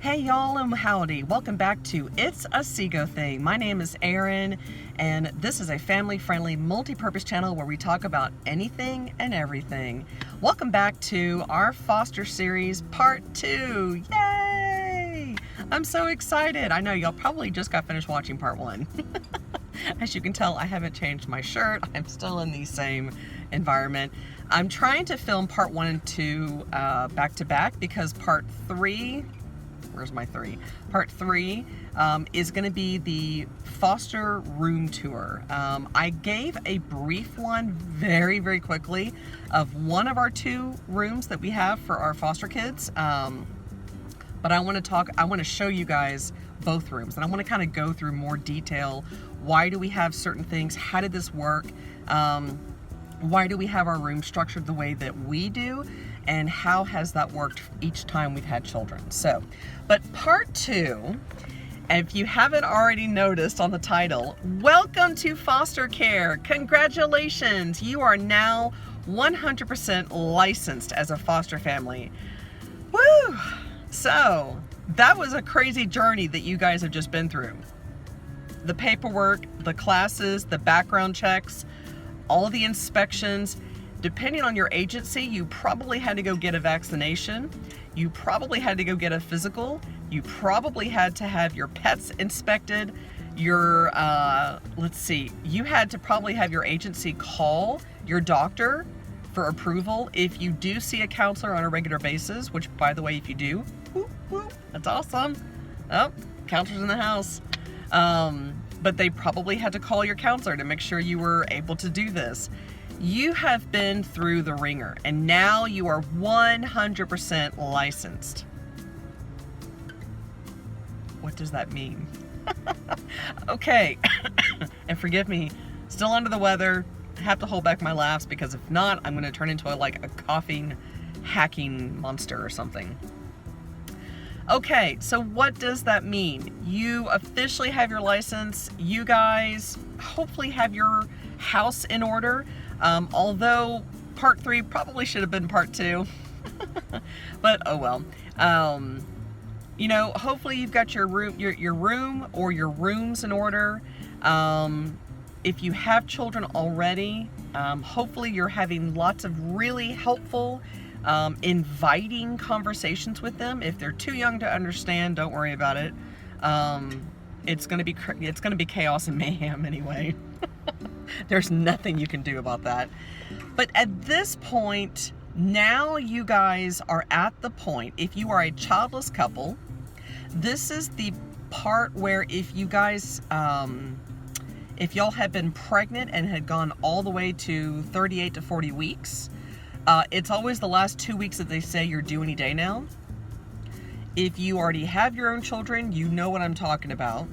Hey y'all and howdy. Welcome back to It's a Seago Thing. My name is Erin and this is a family-friendly multi-purpose channel where we talk about anything and everything. Welcome back to our foster series part 2. Yay! I'm so excited. I know y'all probably just got finished watching part 1. As you can tell, I haven't changed my shirt. I'm still in the same environment. I'm trying to film part 1 and 2 back to back because part 3 Part 3 is going to be the foster room tour. I gave a brief one very quickly of one of our 2 rooms that we have for our foster kids. But I want to show you guys both rooms, and I want to kind of go through more detail. Why do we have certain things? How did this work? Why do we have our room structured the way that we do? And how has that worked each time we've had children? So, but part 2, if you haven't already noticed on the title, welcome to foster care. Congratulations, you are now 100% licensed as a foster family. Woo! So, that was a crazy journey that you guys have just been through. The paperwork, the classes, the background checks, all the inspections. Depending on your agency, you probably had to go get a vaccination. You probably had to go get a physical. You probably had to have your pets inspected. You had to probably have your agency call your doctor for approval. If you do see a counselor on a regular basis, which by the way, if you do, whoop, whoop, that's awesome. Oh, counselor's in the house. But they probably had to call your counselor to make sure you were able to do this. You have been through the ringer, and now you are 100% licensed. What does that mean? Okay, and forgive me, still under the weather. I have to hold back my laughs because if not, I'm going to turn into a coughing, hacking monster or something. Okay, so what does that mean? You officially have your license. You guys hopefully have your house in order. Although part 3 probably should have been part 2, but oh well. You know, hopefully you've got your room or your rooms in order. If you have children already, hopefully you're having lots of really helpful, inviting conversations with them. If they're too young to understand, don't worry about it. It's gonna be chaos and mayhem anyway. There's nothing you can do about that. But at this point, now you guys are at the point, if you are a childless couple, this is the part where if you guys, if y'all had been pregnant and had gone all the way to 38 to 40 weeks, it's always the last 2 weeks that they say you're due any day now. If you already have your own children, you know what I'm talking about.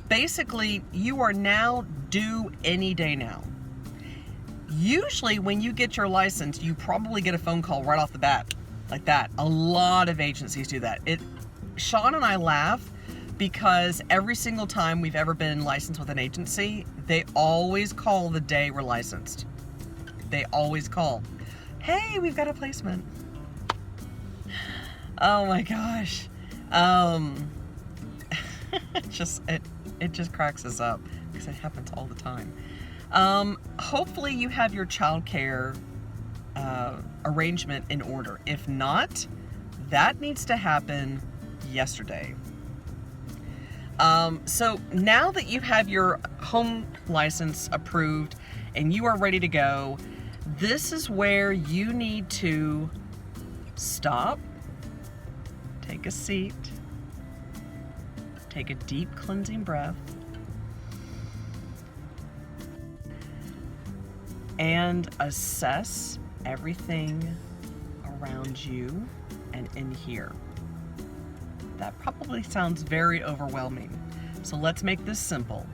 Basically, you are now due any day now. Usually when you get your license, you probably get a phone call right off the bat, like that. A lot of agencies do that. Sean and I laugh because every single time we've ever been licensed with an agency, they always call the day we're licensed. They always call. Hey, we've got a placement. Oh my gosh. It just cracks us up because it happens all the time. Hopefully you have your child care arrangement in order. If not, that needs to happen yesterday. So now that you have your home license approved and you are ready to go, this is where you need to stop, take a seat, take a deep cleansing breath, and assess everything around you and in here. That probably sounds very overwhelming. So let's make this simple.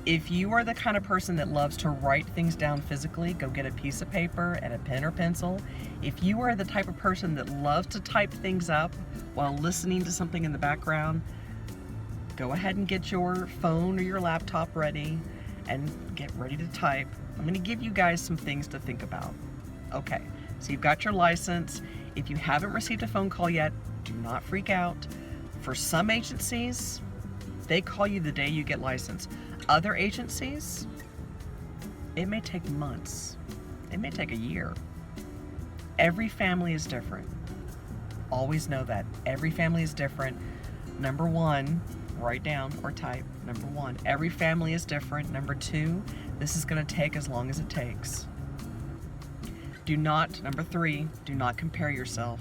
If you are the kind of person that loves to write things down physically, go get a piece of paper and a pen or pencil. If you are the type of person that loves to type things up while listening to something in the background, go ahead and get your phone or your laptop ready and get ready to type. I'm going to give you guys some things to think about. Okay, so you've got your license. If you haven't received a phone call yet, do not freak out. For some agencies, they call you the day you get licensed. Other agencies, it may take months. It may take a year. Every family is different. Always know that. Every family is different. Number one, write down or type. Number one, every family is different. Number two, this is going to take as long as it takes. Number three, do not compare yourself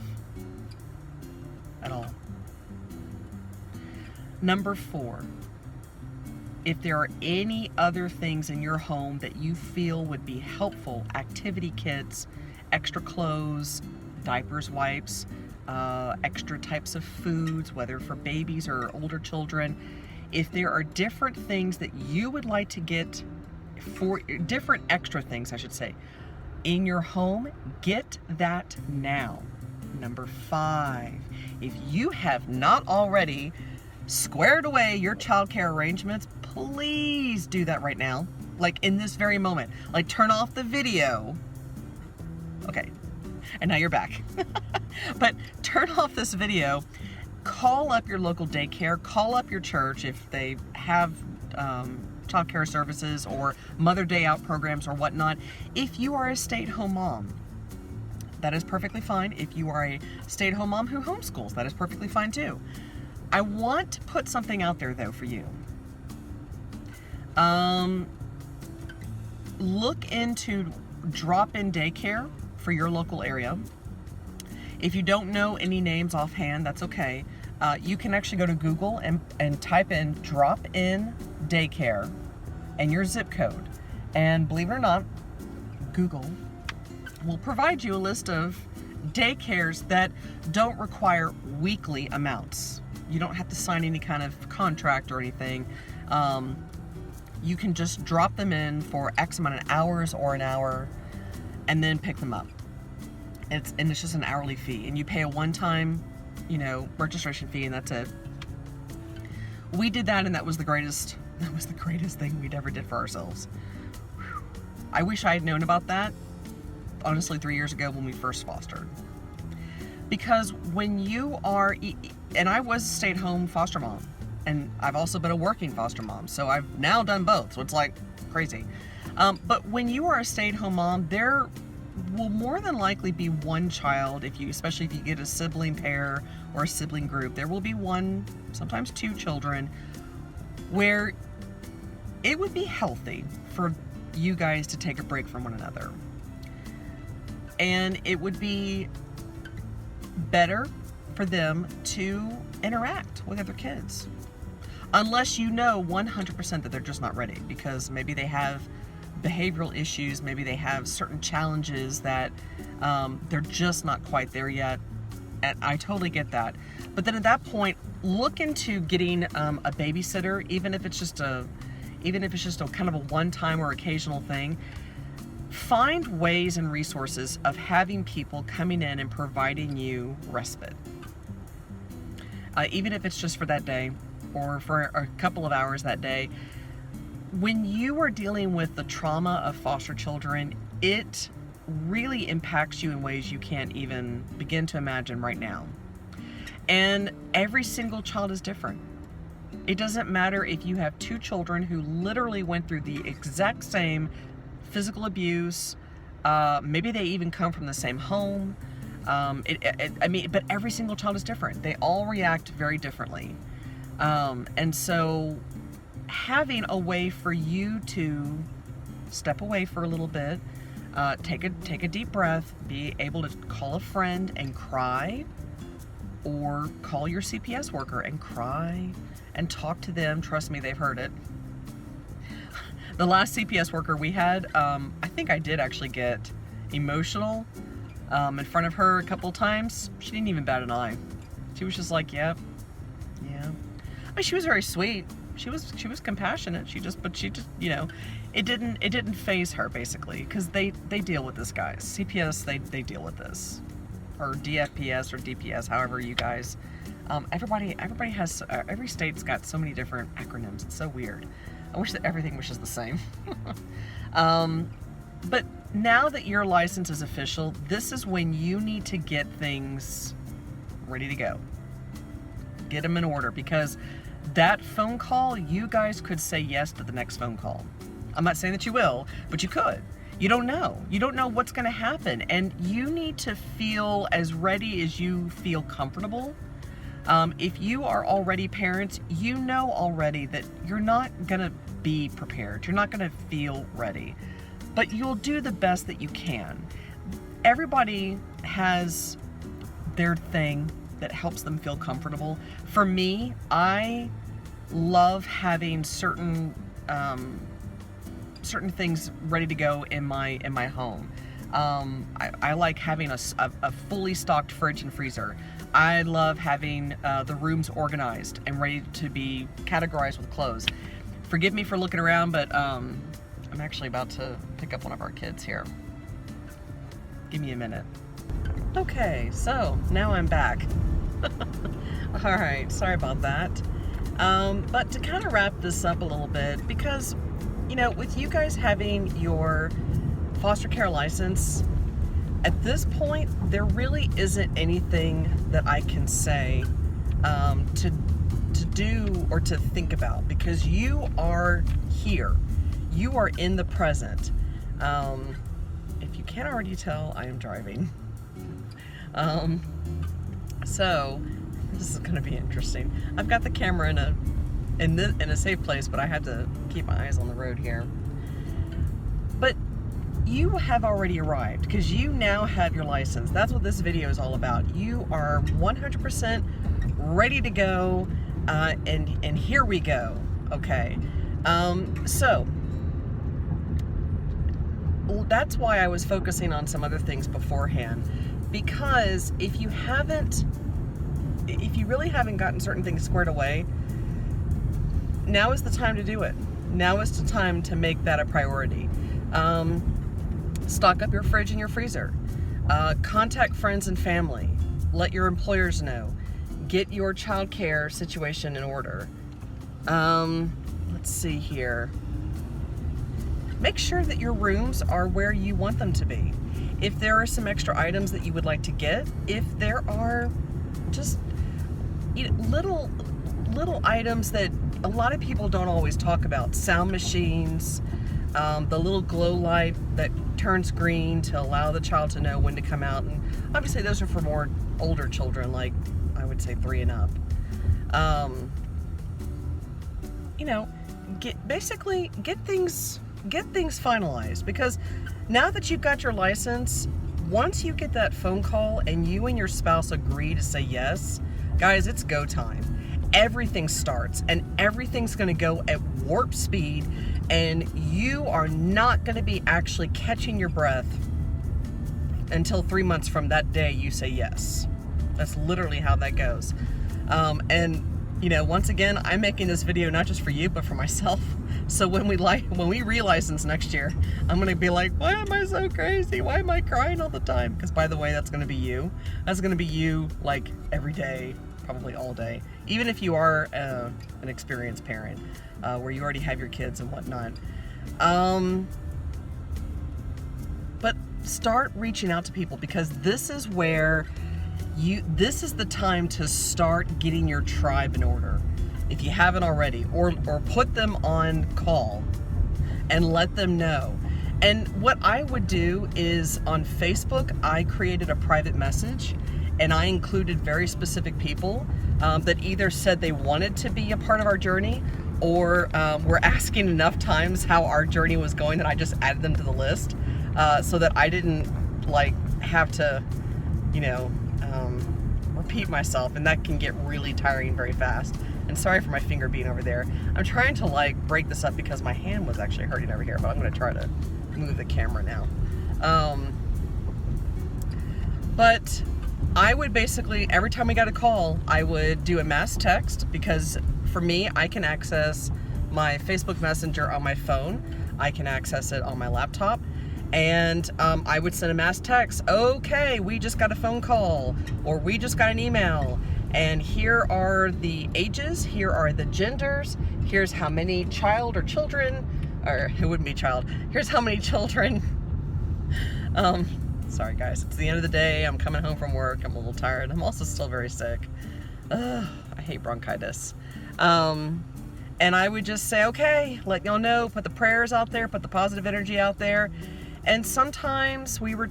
at all. Number four, if there are any other things in your home that you feel would be helpful, activity kits, extra clothes, diapers, wipes, extra types of foods, whether for babies or older children, if there are different things that you would like to get, for different extra things, I should say, in your home, get that now. Number five, if you have not already squared away your childcare arrangements, please do that right now. Like in this very moment. Like turn off the video. Okay, and now you're back. But turn off this video, call up your local daycare, call up your church if they have child care services or Mother Day Out programs or whatnot. If you are a stay-at-home mom, that is perfectly fine. If you are a stay-at-home mom who homeschools, that is perfectly fine too. I want to put something out there though for you. Look into drop-in daycare for your local area. If you don't know any names offhand, that's okay. You can actually go to Google and type in drop-in daycare and your zip code. And believe it or not, Google will provide you a list of daycares that don't require weekly amounts. You don't have to sign any kind of contract or anything. You can just drop them in for X amount of hours or an hour and then pick them up. It's just an hourly fee, and you pay a one-time, registration fee, and that's it. We did that, and that was the greatest thing we'd ever did for ourselves. Whew. I wish I had known about that, honestly, 3 years ago when we first fostered. Because when you are, and I was a stay-at-home foster mom, and I've also been a working foster mom, so I've now done both, so it's like crazy. But when you are a stay-at-home mom, there will more than likely be one child, especially if you get a sibling pair or a sibling group, there will be one, sometimes two children, where it would be healthy for you guys to take a break from one another. And it would be better for them to interact with other kids. Unless you know 100% that they're just not ready, because maybe they have behavioral issues, maybe they have certain challenges that they're just not quite there yet. And I totally get that. But then at that point, look into getting a babysitter, even if it's just a kind of a one-time or occasional thing. Find ways and resources of having people coming in and providing you respite. Even if it's just for that day or for a couple of hours that day. When you are dealing with the trauma of foster children, it really impacts you in ways you can't even begin to imagine right now. And every single child is different. It doesn't matter if you have two children who literally went through the exact same physical abuse, maybe they even come from the same home. But every single child is different. They all react very differently. And so having a way for you to step away for a little bit, take a deep breath, be able to call a friend and cry, or call your CPS worker and cry and talk to them. Trust me, they've heard it. The last CPS worker we had, I think I did actually get emotional in front of her a couple of times. She didn't even bat an eye. She was just like, yeah. I mean, she was very sweet. She was compassionate. It didn't faze her, basically, because they deal with this, guys. CPS, they deal with this, or DFPS or DPS, however you guys. Everybody has, every state's got so many different acronyms. It's so weird. I wish that everything was just the same. But now that your license is official, this is when you need to get things ready to go. Get them in order, because that phone call, you guys could say yes to the next phone call. I'm not saying that you will, but you could. You don't know. You don't know what's going to happen, and you need to feel as ready as you feel comfortable. If you are already parents, you know already that you're not going to be prepared. You're not going to feel ready, but you'll do the best that you can. Everybody has their thing that helps them feel comfortable. For me, I love having certain things ready to go in my home. I like having a fully stocked fridge and freezer. I love having the rooms organized and ready to be categorized with clothes. Forgive me for looking around, but I'm actually about to pick up one of our kids here. Give me a minute. Okay, so now I'm back. All right, sorry about that. But to kind of wrap this up a little bit, because, you know, with you guys having your foster care license, at this point, there really isn't anything that I can say to do or to think about, because you are here. You are in the present. If you can't already tell, I am driving. So this is going to be interesting. I've got the camera in a safe place, but I had to keep my eyes on the road here. But you have already arrived, because you now have your license. That's what this video is all about. You are 100% ready to go, and here we go. Okay. So that's why I was focusing on some other things beforehand, because if you really haven't gotten certain things squared away, now is the time to do it. Now is the time to make that a priority. Stock up your fridge and your freezer. Contact friends and family. Let your employers know. Get your child care situation in order. Let's see here. Make sure that your rooms are where you want them to be. If there are some extra items that you would like to get, if there are just little items that a lot of people don't always talk about, sound machines, the little glow light that turns green to allow the child to know when to come out, and obviously those are for more older children, like I would say 3 and up. You know, get things finalized, because now that you've got your license, once you get that phone call and you and your spouse agree to say yes, guys, it's go time. Everything starts, and everything's going to go at warp speed, and you are not going to be actually catching your breath until 3 months from that day you say yes. That's literally how that goes. And you know, once again, I'm making this video not just for you, but for myself. So when we relicense next year, I'm gonna be like, why am I so crazy? Why am I crying all the time? Because, by the way, that's gonna be you. That's gonna be you, like, every day, probably all day. Even if you are an experienced parent, where you already have your kids and whatnot. But start reaching out to people, because this is where this is the time to start getting your tribe in order, if you haven't already, or put them on call and let them know. And what I would do is, on Facebook, I created a private message, and I included very specific people that either said they wanted to be a part of our journey, or were asking enough times how our journey was going that I just added them to the list, so that I didn't have to, repeat myself, and that can get really tiring very fast. And sorry for my finger being over there. I'm trying to break this up because my hand was actually hurting over here, but I'm going to try to move the camera now. But I would basically, every time we got a call, I would do a mass text, because for me, I can access my Facebook Messenger on my phone. I can access it on my laptop. And I would send a mass text, okay, we just got a phone call, or we just got an email, and here are the ages, here are the genders, here's how many child or children, or it wouldn't be child, here's how many children Um, sorry guys, it's the end of the day. I'm coming home from work. I'm a little tired. I'm also still very sick. I hate bronchitis. And I would just say, okay, let y'all know, put the prayers out there, put the positive energy out there. And sometimes we were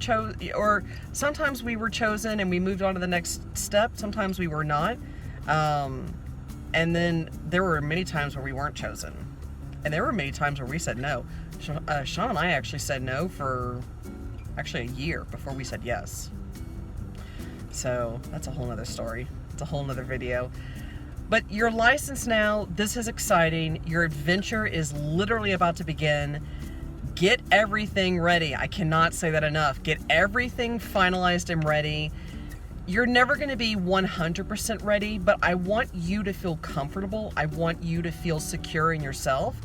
sometimes we were chosen and we moved on to the next step. Sometimes we were not. And then there were many times where we weren't chosen. And there were many times where we said no. Sean and I actually said no for actually a year before we said yes. So that's a whole nother story. It's a whole nother video. But you're licensed now. This is exciting. Your adventure is literally about to begin. Get everything ready. I cannot say that enough. Get everything finalized and ready. You're never going to be 100% ready, but I want you to feel comfortable. I want you to feel secure in yourself,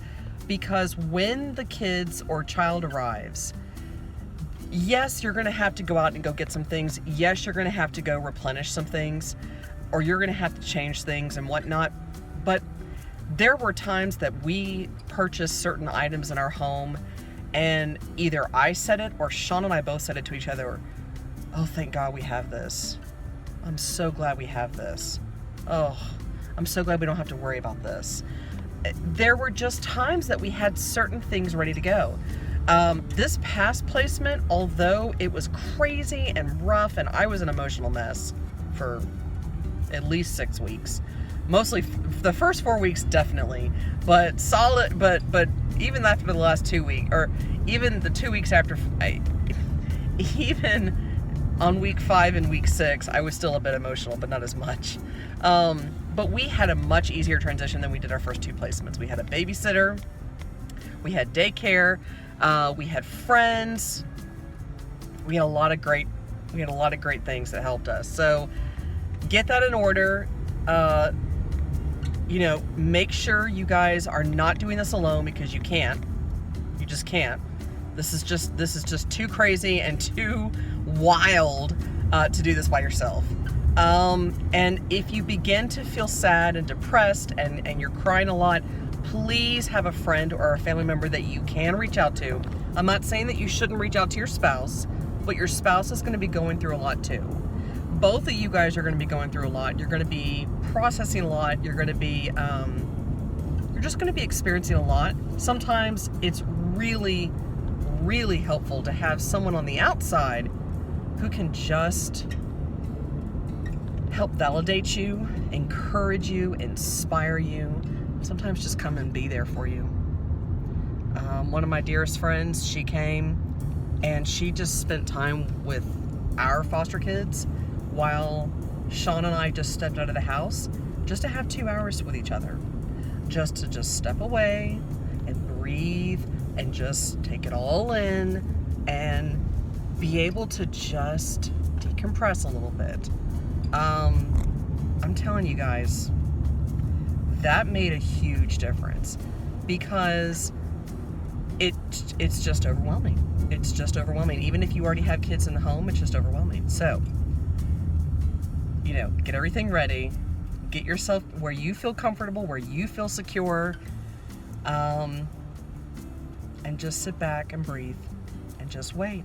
because when the kids or child arrives, yes, you're going to have to go out and go get some things. Yes, you're going to have to go replenish some things, or you're going to have to change things and whatnot. But there were times that we purchased certain items in our home, and either I said it or Sean and I both said it to each other, oh, thank God we have this. I'm so glad we have this. Oh, I'm so glad we don't have to worry about this. There were just times that we had certain things ready to go. This past placement, although it was crazy and rough and I was an emotional mess for at least 6 weeks, mostly the first 4 weeks definitely, but solid, but even after the last 2 weeks, or even the 2 weeks after, even on week 5 and week 6, I was still a bit emotional, but not as much. But we had a much easier transition than we did our first 2 placements. We had a babysitter, we had daycare, we had friends, we had a lot of great things that helped us. So get that in order. Make sure you guys are not doing this alone, because you can't. You just can't. This is just too crazy and too wild to do this by yourself. And if you begin to feel sad and depressed and you're crying a lot, please have a friend or a family member that you can reach out to. I'm not saying that you shouldn't reach out to your spouse, but your spouse is going to be going through a lot too. Both of you guys are going to be going through a lot. You're going to be processing a lot. You're going to be, you're just going to be experiencing a lot. Sometimes it's really, really helpful to have someone on the outside who can just help validate you, encourage you, inspire you. Sometimes just come and be there for you. One of my dearest friends, she came and she just spent time with our foster kids while Sean and I just stepped out of the house just to have 2 hours with each other. Just to step away and breathe and just take it all in and be able to just decompress a little bit. I'm telling you guys, that made a huge difference, because it's just overwhelming. It's just overwhelming. Even if you already have kids in the home, it's just overwhelming. So, get everything ready. Get yourself where you feel comfortable, where you feel secure, and just sit back and breathe and just wait.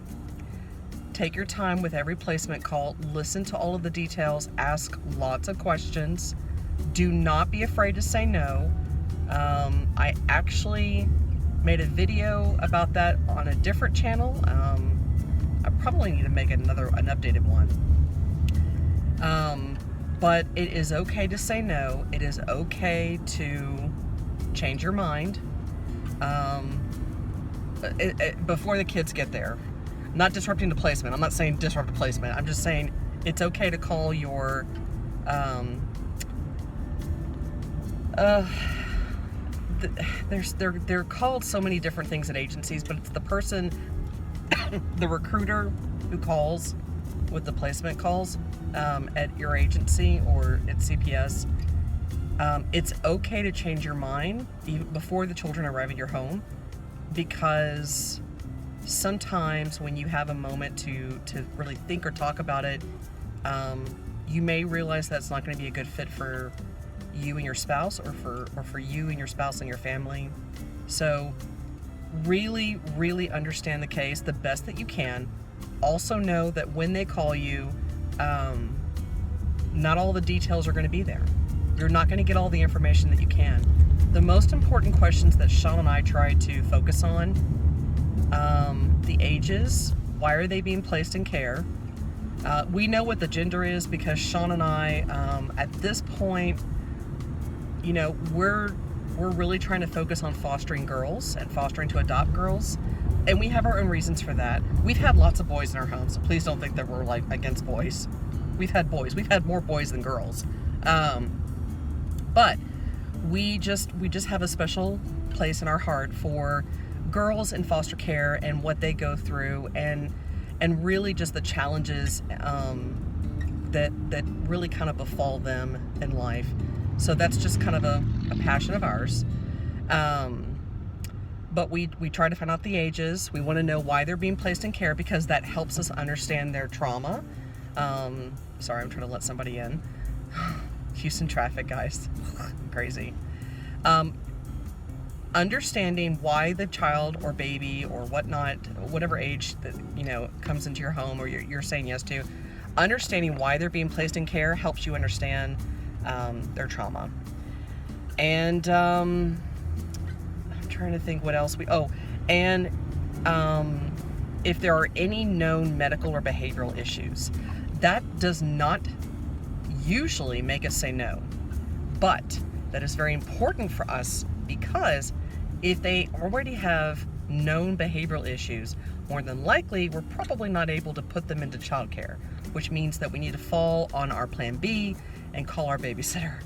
Take your time with every placement call. Listen to all of the details. Ask lots of questions. Do not be afraid to say no. I actually made a video about that on a different channel. I probably need to make an updated one. But it is okay to say no. It is okay to change your mind before the kids get there. Not disrupting the placement. I'm not saying disrupt the placement. I'm just saying it's okay to call your they're called so many different things at agencies, but it's the person, the recruiter who calls with the placement calls at your agency or at CPS. It's okay to change your mind even before the children arrive at your home, because sometimes when you have a moment to really think or talk about it, you may realize that's not going to be a good fit for you and your spouse, or for you and your spouse and your family. So really, really understand the case the best that you can. also know that when they call you, not all the details are going to be there. You're not going to get all the information that you can. The most important questions that Sean and I try to focus on, the ages, why are they being placed in care? We know what the gender is because Sean and I, at this point, you know, we're really trying to focus on fostering girls and fostering to adopt girls. And we have our own reasons for that. We've had lots of boys in our home, so please don't think that we're like against boys. We've had boys. We've had more boys than girls. But we just have a special place in our heart for girls in foster care and what they go through, and really just the challenges that really kind of befall them in life. So that's just kind of a passion of ours. But we try to find out the ages. We want to know why they're being placed in care because that helps us understand their trauma. Sorry, I'm trying to let somebody in. Houston traffic, guys. Crazy. Understanding why the child or baby or whatnot, whatever age that, you know, comes into your home or you're saying yes to, understanding why they're being placed in care helps you understand their trauma. And I'm trying to think what else if there are any known medical or behavioral issues. That does not usually make us say no, but that is very important for us because if they already have known behavioral issues, more than likely we're probably not able to put them into childcare, which means that we need to fall on our plan B and call our babysitter.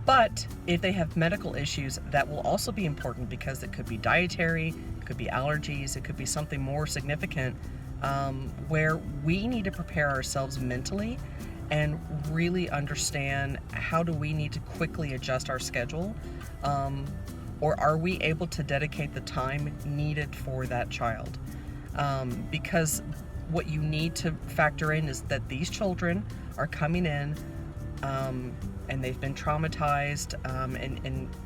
But if they have medical issues, that will also be important because it could be dietary, it could be allergies, it could be something more significant, where we need to prepare ourselves mentally and really understand how do we need to quickly adjust our schedule, or are we able to dedicate the time needed for that child? Because what you need to factor in is that these children are coming in and they've been traumatized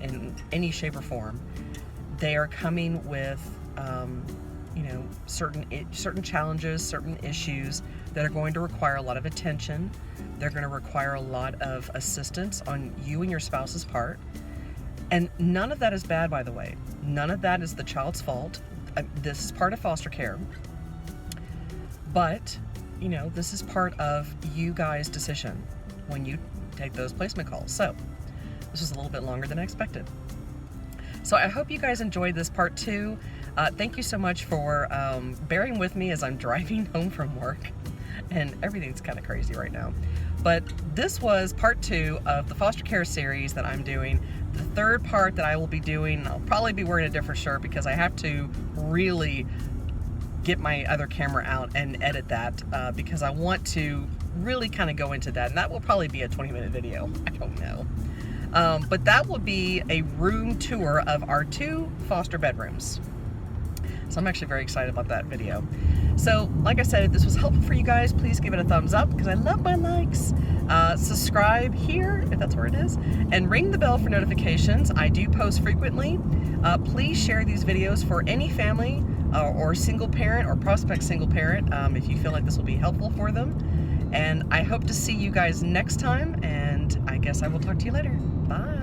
in any shape or form. They are coming with certain challenges, certain issues that are going to require a lot of attention. They're going to require a lot of assistance on you and your spouse's part. And none of that is bad, by the way. None of that is the child's fault. This is part of foster care. But, you know, this is part of you guys' decision when you take those placement calls. So this was a little bit longer than I expected. So I hope you guys enjoyed this part 2. Thank you so much for bearing with me as I'm driving home from work, and everything's kind of crazy right now. But this was part 2 of the foster care series that I'm doing. The third part that I will be doing, I'll probably be wearing a different shirt because I have to really get my other camera out and edit that because I want to really kind of go into that, and that will probably be a 20-minute video. I don't know. But that will be a room tour of our 2 foster bedrooms. So I'm actually very excited about that video. So, like I said, if this was helpful for you guys, please give it a thumbs up because I love my likes. Subscribe here, if that's where it is, and ring the bell for notifications. I do post frequently. Please share these videos for any family or single parent or prospect single parent if you feel like this will be helpful for them. And I hope to see you guys next time, and I guess I will talk to you later. Bye.